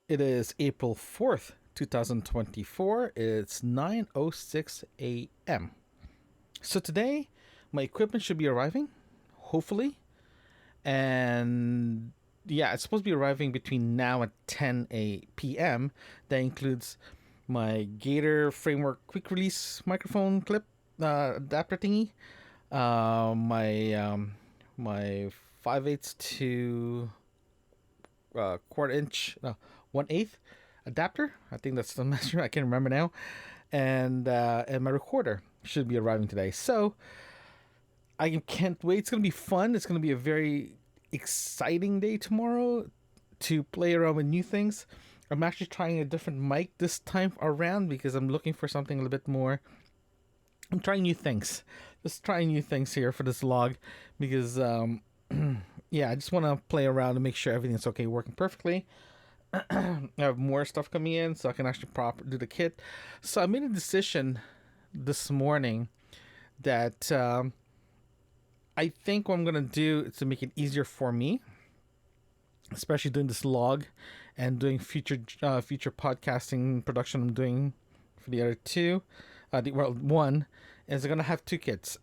It is April 4th, 2024. It's 9:06 a.m. So today, my equipment should be arriving, hopefully. And yeah, it's supposed to be arriving between now and 10 p.m. That includes my Gator Framework quick release microphone clip adapter thingy, my 5/8 to quarter inch, no, 1/8 adapter. I think that's the measure. I can't remember now. And my recorder should be arriving today. So I can't wait. It's gonna be fun. It's gonna be a very exciting day tomorrow to play around with new things. I'm actually trying a different mic this time around because I'm looking for something a little bit more. I'm trying new things. Just trying new things here for this log because yeah, I just want to play around and make sure everything's okay, working perfectly. I have more stuff coming in, so I can actually do the kit. So I made a decision this morning that I think what I'm gonna do is to make it easier for me, especially doing this log and doing future podcasting production I'm doing for the other two. One is gonna have two kits.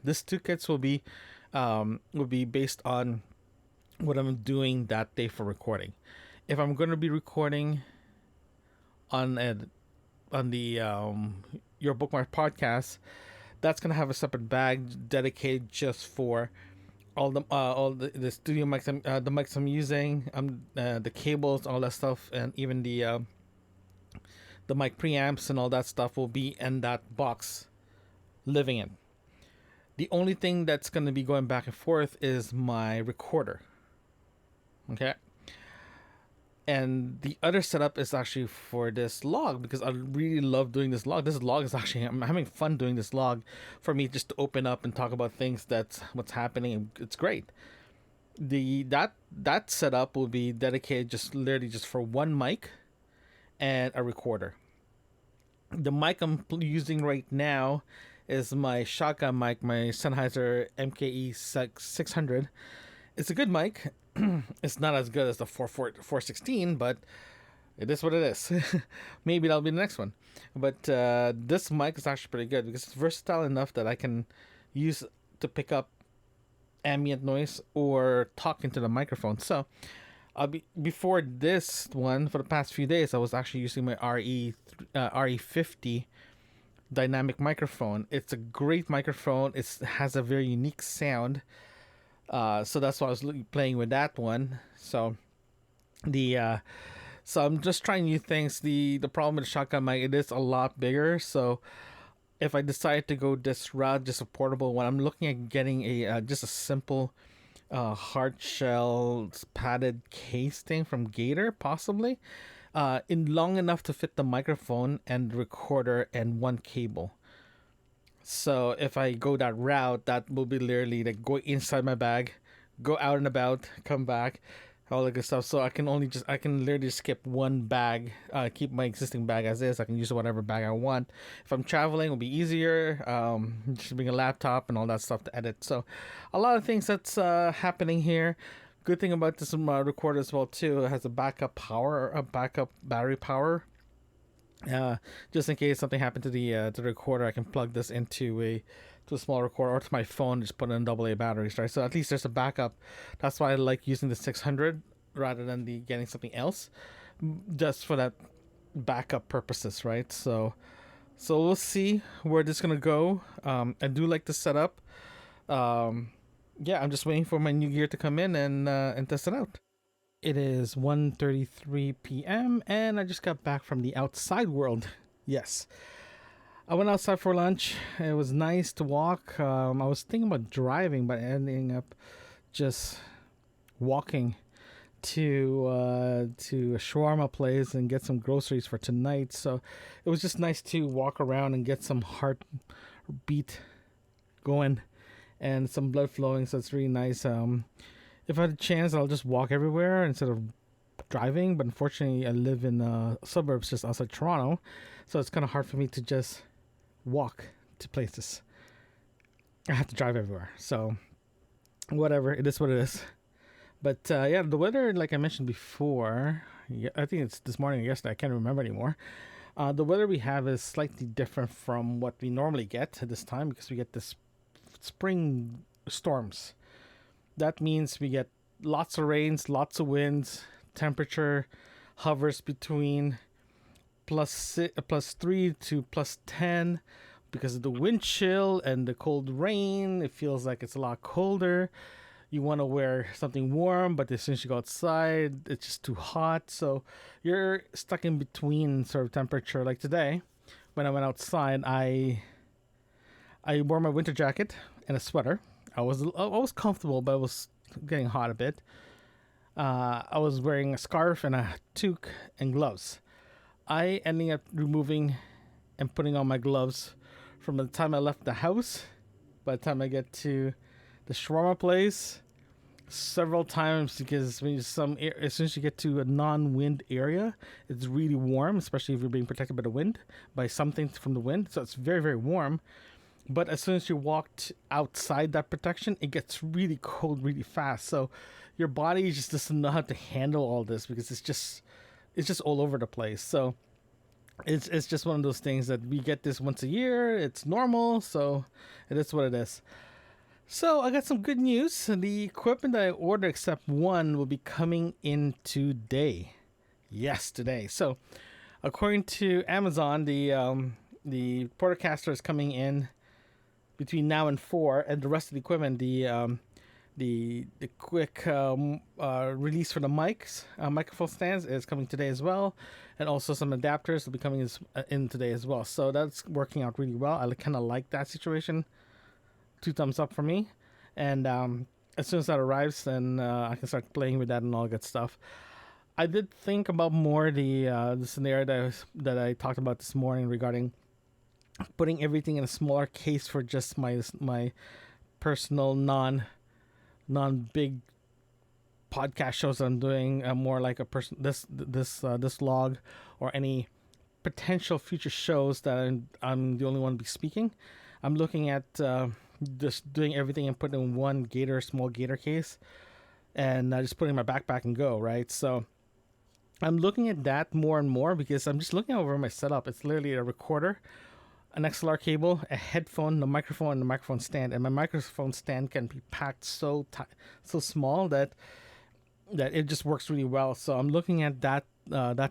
This two kits will be based on what I'm doing that day for recording. If I'm going to be recording on the Your Bookmark podcast, that's going to have a separate bag dedicated just for all the studio mics, the mics I'm using, the cables, all that stuff, and even the mic preamps and all that stuff will be in that box, living in. The only thing that's going to be going back and forth is my recorder. Okay. And the other setup is actually for this log because I really love doing this log. This log is actually, I'm having fun doing this log for me just to open up and talk about things that's what's happening. It's great. That setup will be dedicated just literally just for one mic and a recorder. The mic I'm using right now is my shotgun mic, my Sennheiser MKE 600. It's a good mic. It's not as good as the 416, but it is what it is. Maybe that'll be the next one. But this mic is actually pretty good because it's versatile enough that I can use to pick up ambient noise or talk into the microphone. So before this one, for the past few days, I was actually using my RE50 dynamic microphone. It's a great microphone. It has a very unique sound. So that's why I was playing with that one. So so I'm just trying new things. The problem with the shotgun mic, it is a lot bigger. So if I decide to go this route, just a portable one, I'm looking at getting a just a simple hard shell padded case thing from Gator, possibly. In long enough to fit the microphone and recorder and one cable. So if I go that route, that will be literally like go inside my bag, go out and about, come back, all that good stuff. So I can literally skip one bag, keep my existing bag as is. I can use whatever bag I want. If I'm traveling, it'll be easier. Just bring a laptop and all that stuff to edit. So a lot of things that's happening here. Good thing about this recorder as well too, it has a backup battery power. Just in case something happened to the recorder, I can plug this into a small recorder or to my phone, just put in AA batteries, right? So at least there's a backup. That's why I like using the 600 rather than getting something else, just for that backup purposes, right? So we'll see where this is gonna go. I do like the setup. Yeah, I'm just waiting for my new gear to come in and test it out. It is 1:33 p.m. and I just got back from the outside world. Yes. I went outside for lunch. It was nice to walk. I was thinking about driving, but ending up just walking to a shawarma place and get some groceries for tonight. So it was just nice to walk around and get some heartbeat going and some blood flowing. So it's really nice. If I had a chance, I'll just walk everywhere instead of driving. But unfortunately, I live in suburbs just outside Toronto, so it's kind of hard for me to just walk to places. I have to drive everywhere. So whatever, it is what it is. But yeah, the weather, like I mentioned before, Yeah, I think it's this morning or yesterday. I can't remember anymore. The weather we have is slightly different from what we normally get at this time because we get this spring storms. That means we get lots of rains, lots of winds. Temperature hovers between plus 3 to plus 10 because of the wind chill and the cold rain. It feels like it's a lot colder. You want to wear something warm, but as soon as you go outside, it's just too hot. So you're stuck in between sort of temperature. Like today, when I went outside, I wore my winter jacket and a sweater. I was comfortable, but it was getting hot a bit. I was wearing a scarf and a toque and gloves. I ended up removing and putting on my gloves from the time I left the house. By the time I get to the shawarma place, several times because when as soon as you get to a non-wind area, it's really warm, especially if you're being protected by the wind, by something from the wind. So it's very very warm. But as soon as you walked outside that protection, it gets really cold really fast. So your body just doesn't know how to handle all this because it's just all over the place. So it's just one of those things that we get this once a year. It's normal, so it is what it is. So I got some good news. The equipment that I ordered, except one, will be coming in today. Yes, today. So according to Amazon, the Portacaster is coming in between now and 4, and the rest of the equipment, the quick release for the microphone stands is coming today as well, and also some adapters will be coming in today as well. So that's working out really well. I kind of like that situation. 2 thumbs up for me. And as soon as that arrives, then I can start playing with that and all good stuff. I did think about more the scenario that I talked about this morning regarding putting everything in a smaller case for just my personal non big podcast shows that I'm doing, more like a person this log or any potential future shows that I'm the only one to be speaking. I'm looking at just doing everything and putting in one small gator case, and just putting in my backpack and go, right? So I'm looking at that more and more because I'm just looking over my setup. It's literally a recorder, an XLR cable, a headphone, the microphone, and the microphone stand. And my microphone stand can be packed so small that it just works really well. So I'm looking at that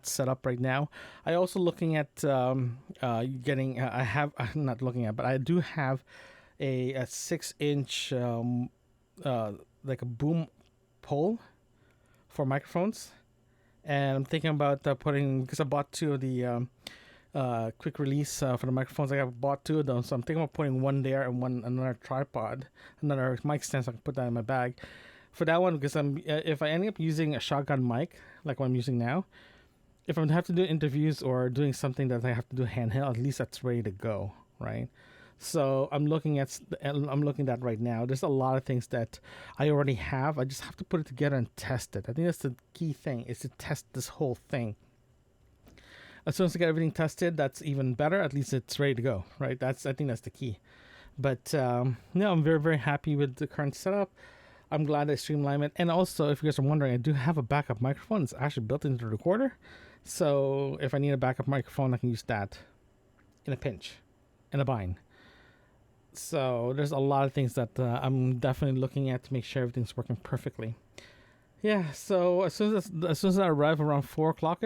setup right now. I also looking at getting. I'm not looking at, but I do have a 6-inch like a boom pole for microphones, and I'm thinking about putting, because I bought 2 of the quick release for the microphones. I bought 2 of them, so I'm thinking about putting one there and another tripod, another mic stand, so I can put that in my bag for that one, because if I end up using a shotgun mic like what I'm using now, if I'm have to do interviews or doing something that I have to do handheld, at least that's ready to go, right? So I'm looking at that right now. There's a lot of things that I already have. I just have to put it together and test it. I think that's the key thing, is to test this whole thing. As soon as I get everything tested, that's even better. At least it's ready to go, right? I think that's the key. But no, I'm very, very happy with the current setup. I'm glad I streamlined it. And also, if you guys are wondering, I do have a backup microphone. It's actually built into the recorder. So if I need a backup microphone, I can use that in a pinch, in a bind. So there's a lot of things that I'm definitely looking at to make sure everything's working perfectly. Yeah, so as soon as I arrive around 4 o'clock,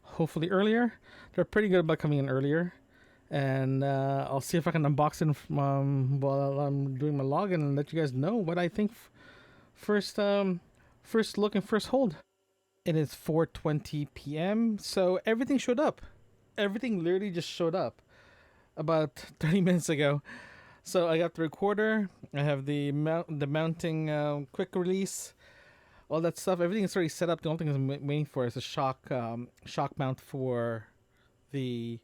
hopefully earlier, they're pretty good about coming in earlier. And I'll see if I can unbox it while I'm doing my login and let you guys know what I think first look and first hold. It is 4:20 p.m. So everything showed up. Everything literally just showed up about 30 minutes ago. So I got the recorder. I have the mounting quick release, all that stuff. Everything is already set up. The only thing I'm waiting for is a shock mount for the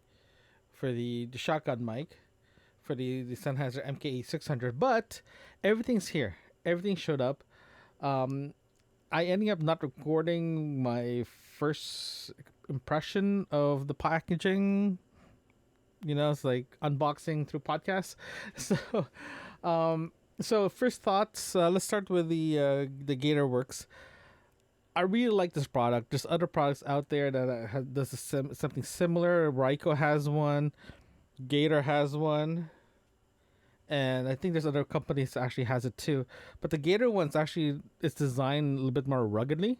shotgun mic, for the Sennheiser MKE 600. But everything's here. Everything showed up. I ended up not recording my first impression of the packaging. It's like unboxing through podcasts. So first thoughts. Let's start with the Gator Works. I really like this product. There's other products out there that does something similar. Ryko has one. Gator has one. And I think there's other companies that actually has it too. But the Gator one's actually it's designed a little bit more ruggedly.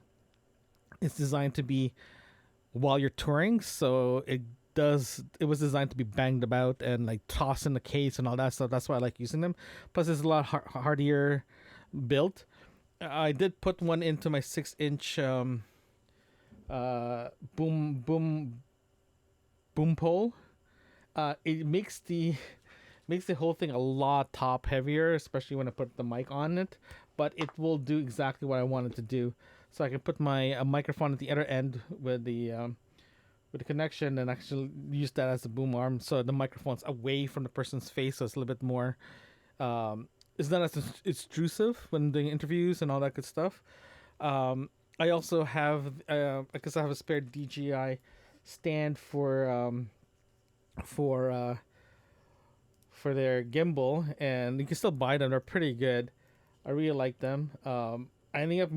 It's designed to be while you're touring, so it was designed to be banged about and like tossed in the case and all that stuff. That's why I like using them. Plus, it's a lot hardier built. I did put one into my 6-inch boom pole. It makes the whole thing a lot top heavier, especially when I put the mic on it. But it will do exactly what I wanted to do. So I can put my microphone at the other end with the connection and actually use that as a boom arm. So the microphone's away from the person's face, so it's a little bit more. It's not as intrusive when doing interviews and all that good stuff. I also have because I have a spare DJI stand for their gimbal, and you can still buy them. They're pretty good. I really like them. I ended up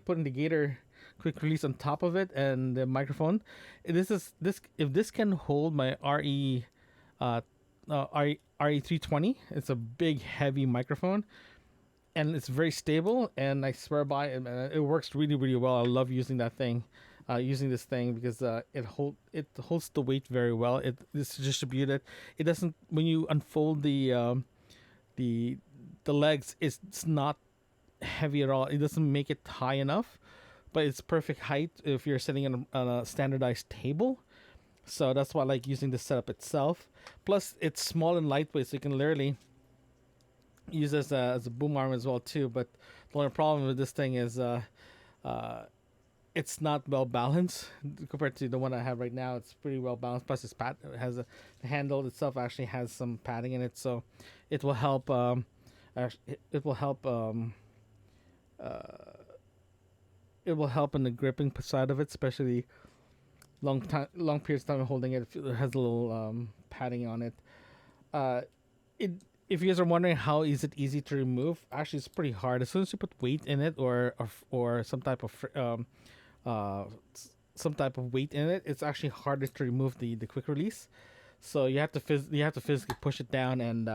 putting the Gator quick release on top of it and the microphone. If this can hold my RE 320. It's a big heavy microphone, and it's very stable. And I swear by it, man, it works really really well. I love using that thing. Using this thing because it holds the weight very well. It's distributed. It doesn't when you unfold the the legs. It's not heavy at all. It doesn't make it high enough, but it's perfect height if you're sitting on a standardized table. So that's why I like using the setup itself. Plus, it's small and lightweight, so you can literally use it as a boom arm as well too. But the only problem with this thing is it's not well balanced compared to the one I have right now. It's pretty well balanced. Plus, it has the handle itself actually has some padding in it, so it will help. It will help. Uh, it will help in the gripping side of it, especially long periods of time holding it. It has a little padding on it. Uh, it if you guys are wondering how is it easy to remove, actually it's pretty hard. As soon as you put weight in it or uh, some type of weight in it, it's actually harder to remove the quick release. So you have to you have to physically push it down and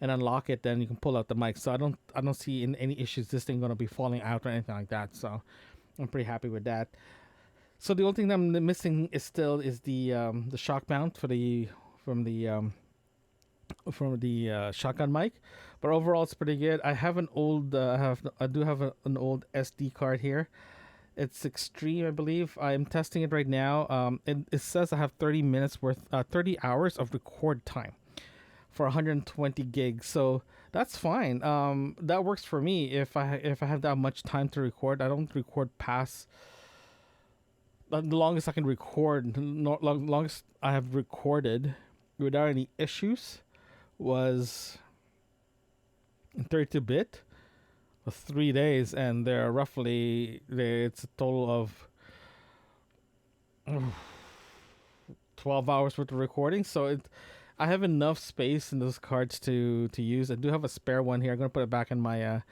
unlock it. Then you can pull out the mic. So I don't see in any issues this thing gonna be falling out or anything like that. So I'm pretty happy with that. So the only thing that I'm missing is the shock mount from the shotgun mic, but overall it's pretty good. I have an old I do have an old SD card here. It's Extreme, I believe. I'm testing it right now. It says I have 30 hours of record time for 120 gigs. So that's fine. That works for me. If I have that much time to record, I don't record past the longest I can record. Longest I have recorded without any issues was in 32-bit. 3 days, and it's a total of 12 hours worth of recording. So I have enough space in those cards to use. I do have a spare one here. I'm gonna put it back in my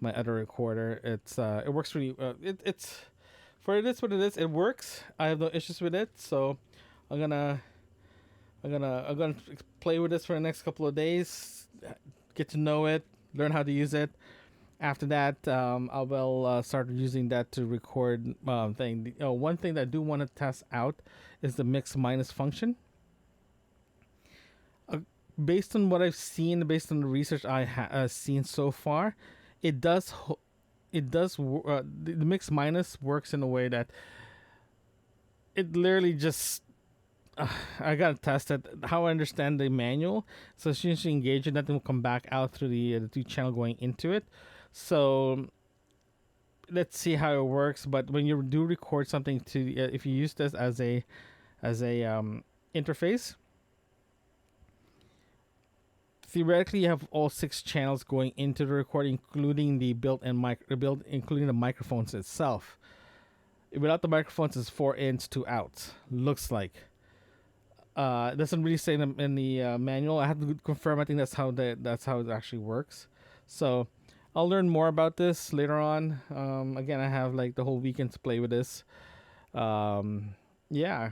my other recorder. It works really. It's for it is what it is. It works. I have no issues with it. So I'm gonna play with this for the next couple of days. Get to know it. Learn how to use it. After that, I will start using that to record thing. One thing that I do want to test out is the mix minus function. Based on what I've seen, based on the research I have seen so far, it does. The mix minus works in a way that it literally just. I gotta test it. How I understand the manual, so as soon as you engage it, nothing will come back out through the two channel going into it. So let's see how it works. But when you do record something if you use this as a interface, theoretically you have all 6 channels going into the recording, including the including the microphones itself. Without the microphones, it's 4 ins, 2 outs. Looks like. It doesn't really say in the manual. I have to confirm. I think that's how it actually works. So I'll learn more about this later on. Again, I have like the whole weekend to play with this. Yeah,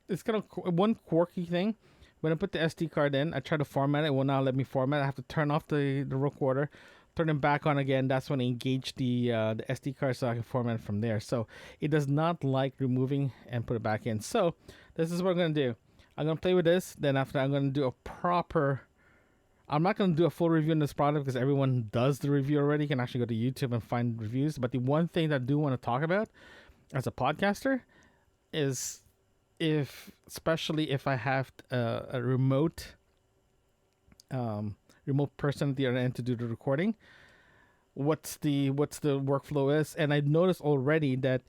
it's kind of one quirky thing. When I put the SD card in, I try to format it. It will not let me format. I have to turn off the recorder, turn it back on again. That's when I engage the SD card so I can format it from there. So it does not like removing and put it back in. So this is what I'm gonna do. I'm gonna play with this. Then after I'm gonna do a proper. I'm not gonna do a full review on this product because everyone does the review already. You can actually go to YouTube and find reviews. But the one thing that I do want to talk about as a podcaster is especially if I have a remote person at the other end to do the recording, what's the workflow is. And I noticed already that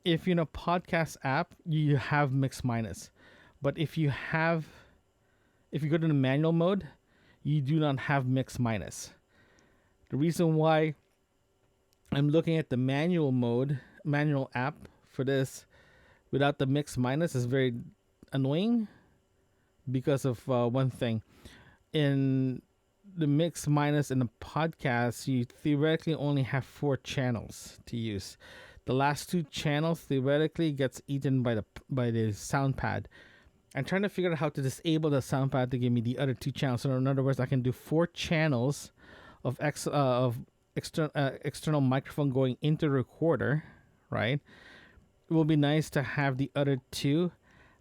if you're in a podcast app, you have mix minus, but if you go to the manual mode, you do not have mix minus. The reason why I'm looking at the manual app for this without the mix minus is very annoying because of one thing. In the mix minus in the podcast, you theoretically only have 4 channels to use. The last 2 channels theoretically gets eaten by the sound pad. I'm trying to figure out how to disable the sound pad to give me the other 2 channels. So in other words, I can do 4 channels of external microphone going into the recorder, right? It will be nice to have the other 2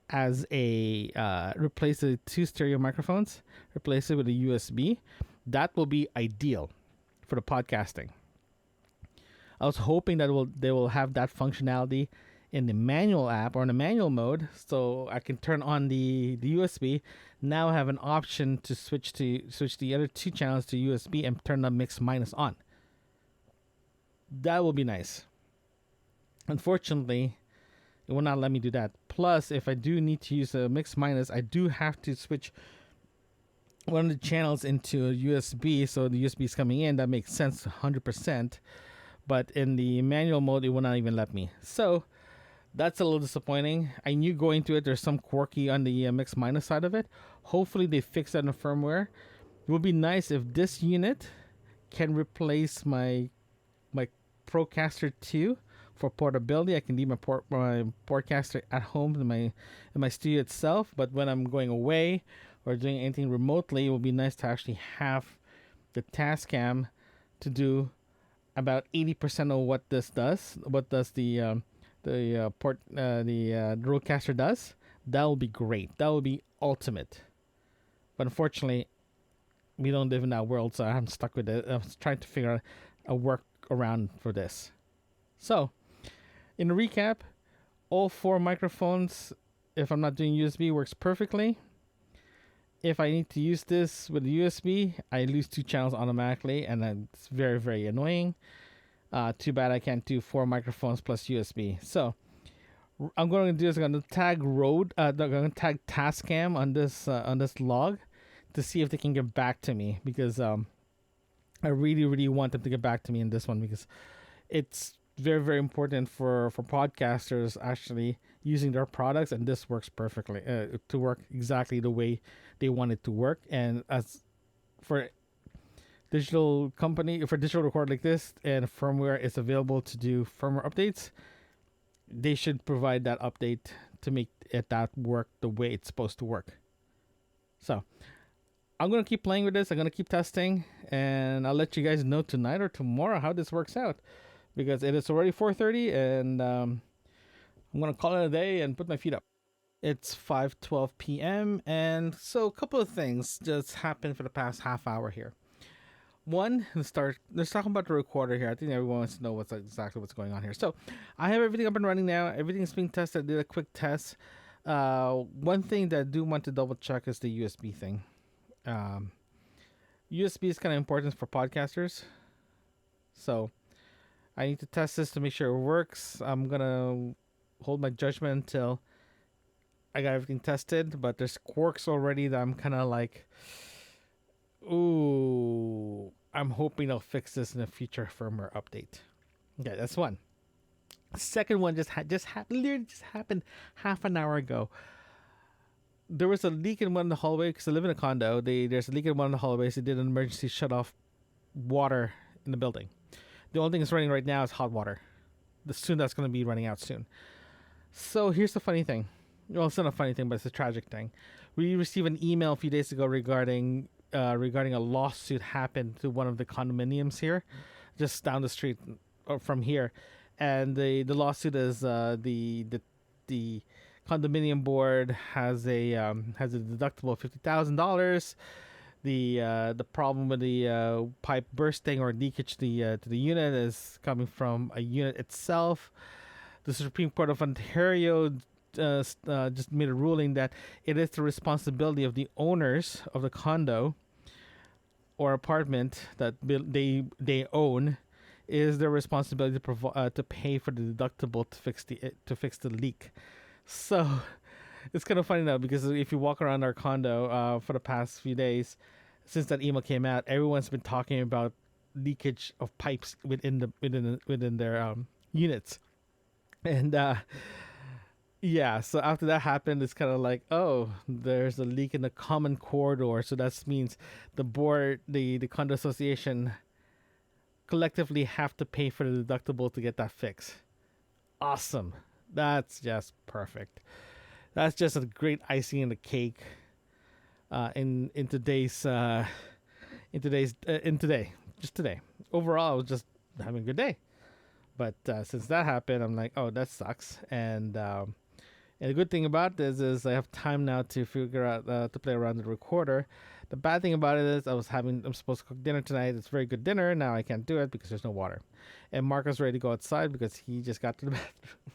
as a replace the 2 stereo microphones, replace it with a USB. That will be ideal for the podcasting. I was hoping that they will have that functionality in the manual app or in the manual mode, so I can turn on the USB. Now I have an option to switch the other 2 channels to USB and turn the mix minus on. That will be nice. Unfortunately, it will not let me do that. Plus, if I do need to use a mix minus, I do have to switch one of the channels into a USB, so the USB is coming in. That makes sense 100%. But in the manual mode, it will not even let me. So that's a little disappointing. I knew going to it, there's some quirky on the mix minus side of it. Hopefully they fix that in the firmware. It would be nice if this unit can replace my Procaster 2 for portability. I can leave my Portcaster at home in my studio itself, but when I'm going away or doing anything remotely, it would be nice to actually have the Tascam to do about 80% of what this does. What does the Rodecaster does? That will be great. That will be ultimate. But unfortunately, we don't live in that world, so I'm stuck with it. I'm trying to figure out a workaround for this. So, in a recap, all 4 microphones, if I'm not doing USB, works perfectly. If I need to use this with the USB, I lose 2 channels automatically, and it's very, very annoying. Too bad I can't do 4 microphones plus USB. So, I'm going to do is I'm going to tag I'm going to tag Tascam on this log to see if they can get back to me, because I really, really want them to get back to me in this one, because it's very, very important for podcasters actually using their products, and this works perfectly to work exactly the way they want it to work. And as for digital record like this, and firmware is available to do firmware updates, they should provide that update to make that work the way it's supposed to work. So I'm going to keep playing with this. I'm going to keep testing, and I'll let you guys know tonight or tomorrow how this works out, because it is already 4:30, and I'm going to call it a day and put my feet up. It's 5:12 p.m., and so a couple of things just happened for the past half hour here. One, let's talk about the recorder here. I think everyone wants to know exactly what's going on here. So I have everything up and running now. Everything's being tested. I did a quick test. One thing that I do want to double check is the USB thing. USB is kind of important for podcasters, so I need to test this to make sure it works. I'm gonna hold my judgment until I got everything tested, but there's quirks already that I'm kind of like, ooh, I'm hoping they'll fix this in a future firmware update. Okay, that's one. Second one literally just happened half an hour ago. There was a leak in one of the hallways, because I live in a condo. There's a leak in one of the hallways. They did an emergency shut off water in the building. The only thing that's running right now is hot water. Soon that's going to be running out soon. So here's the funny thing. Well, it's not a funny thing, but it's a tragic thing. We received an email a few days ago regarding a lawsuit happened to one of the condominiums here, just down the street from here, and the lawsuit is the condominium board has a deductible of $50,000. The problem with the pipe bursting or leakage to the unit is coming from a unit itself. The Supreme Court of Ontario just made a ruling that it is the responsibility of the owners of the condo or apartment that they own, is their responsibility to pay for the deductible to fix the leak. So it's kind of funny now, because if you walk around our condo for the past few days since that email came out, everyone's been talking about leakage of pipes within their units, and yeah. So after that happened, it's kind of like, oh, there's a leak in the common corridor, so that means the condo association collectively have to pay for the deductible to get that fixed. Awesome. That's just perfect. That's just a great icing in the cake. In today. Overall, I was just having a good day. But since that happened, I'm like, oh, that sucks. And the good thing about this is I have time now to figure out to play around with the recorder. The bad thing about it is I'm supposed to cook dinner tonight. It's very good dinner. Now I can't do it because there's no water. And Marco's ready to go outside because he just got to the bathroom.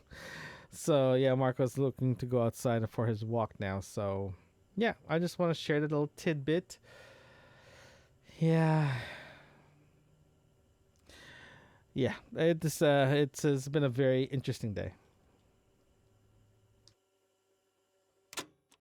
So yeah, Marco's looking to go outside for his walk now. So yeah, I just want to share that little tidbit. Yeah. Yeah, it's been a very interesting day.